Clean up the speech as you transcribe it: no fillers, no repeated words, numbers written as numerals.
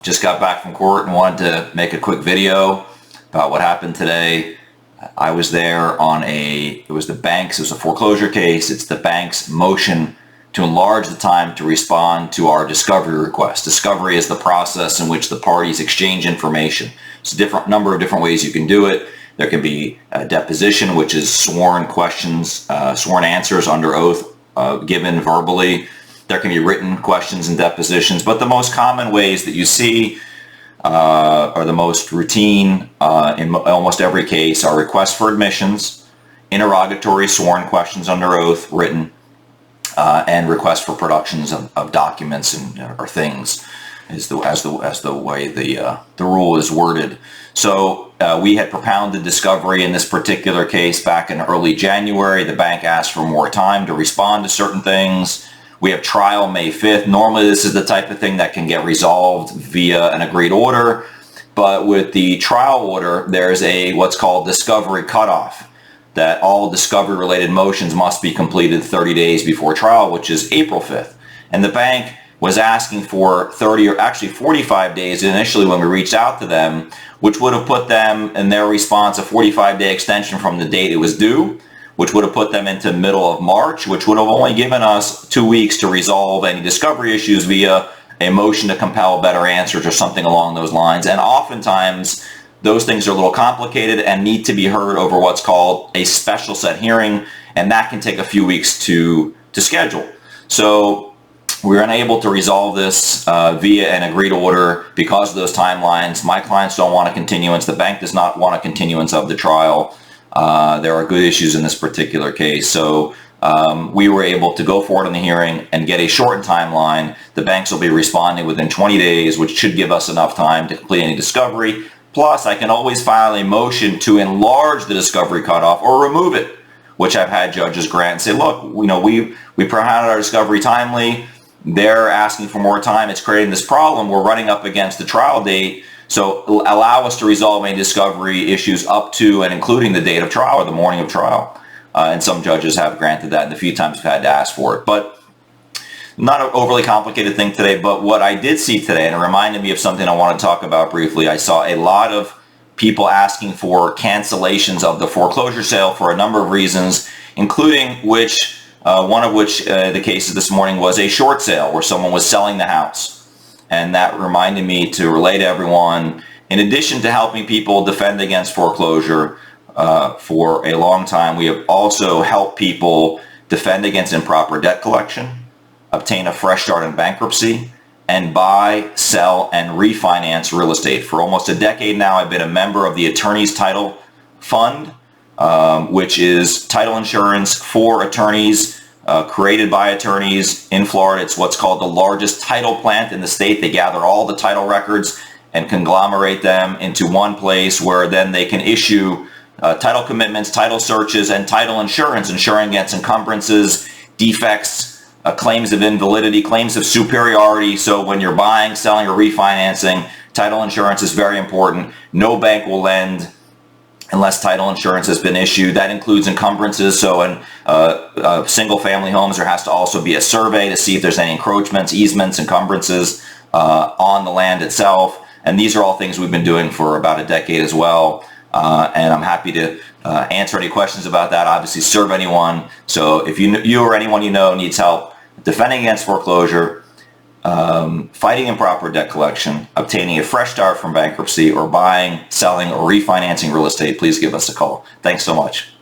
Just got back from court and wanted to make a quick video about what happened today. I was there on it was a foreclosure case. It's the bank's motion to enlarge the time to respond to our discovery request. Discovery is the process in which the parties exchange information. It's a number of different ways you can do it. There can be a deposition, which is sworn questions, sworn answers under oath given verbally. There can be written questions and depositions, but the most common ways that you see are the most routine in almost every case are requests for admissions, interrogatory sworn questions under oath written, and requests for productions of documents or things as the way the rule is worded. So we had propounded discovery in this particular case back in early January. The bank asked for more time to respond to certain things. We have trial May 5th. Normally this is the type of thing that can get resolved via an agreed order, but with the trial order there's what's called discovery cutoff, that all discovery related motions must be completed 30 days before trial, which is April 5th. And the bank was asking for 30 or actually 45 days initially when we reached out to them, which would have put them in their response a 45-day extension from the date it was due, which would have put them into middle of March, which would have only given us 2 weeks to resolve any discovery issues via a motion to compel better answers or something along those lines. And oftentimes those things are a little complicated and need to be heard over what's called a special set hearing, and that can take a few weeks to schedule. So we were unable to resolve this via an agreed order because of those timelines. My clients don't want a continuance. The bank does not want a continuance of the trial. There are good issues in this particular case. So we were able to go forward on the hearing and get a shortened timeline. The banks will be responding within 20 days, which should give us enough time to complete any discovery. Plus, I can always file a motion to enlarge the discovery cutoff or remove it, which I've had judges grant and say, look, we propounded our discovery timely. They're asking for more time. It's creating this problem. We're running up against the trial date. So allow us to resolve any discovery issues up to and including the date of trial or the morning of trial. And some judges have granted that, and a few times I've had to ask for it. But not an overly complicated thing today, but what I did see today, and it reminded me of something I want to talk about briefly. I saw a lot of people asking for cancellations of the foreclosure sale for a number of reasons, including one of which the cases this morning was a short sale where someone was selling the house. And that reminded me to relay to everyone, in addition to helping people defend against foreclosure for a long time, we have also helped people defend against improper debt collection, obtain a fresh start in bankruptcy, and buy, sell, and refinance real estate. For almost a decade now, I've been a member of the Attorneys Title Fund, which is title insurance for attorneys, created by attorneys in Florida. It's what's called the largest title plant in the state. They gather all the title records and conglomerate them into one place where then they can issue title commitments, title searches, and title insurance, insuring against encumbrances, defects, claims of invalidity, claims of superiority. So when you're buying, selling, or refinancing, title insurance is very important. No bank will lend unless title insurance has been issued. That includes encumbrances. So in single family homes, there has to also be a survey to see if there's any encroachments, easements, encumbrances on the land itself. And these are all things we've been doing for about a decade as well. And I'm happy to answer any questions about that. Obviously, serve anyone. So if you or anyone you know needs help defending against foreclosure, fighting improper debt collection, obtaining a fresh start from bankruptcy, or buying, selling, or refinancing real estate, please give us a call. Thanks so much.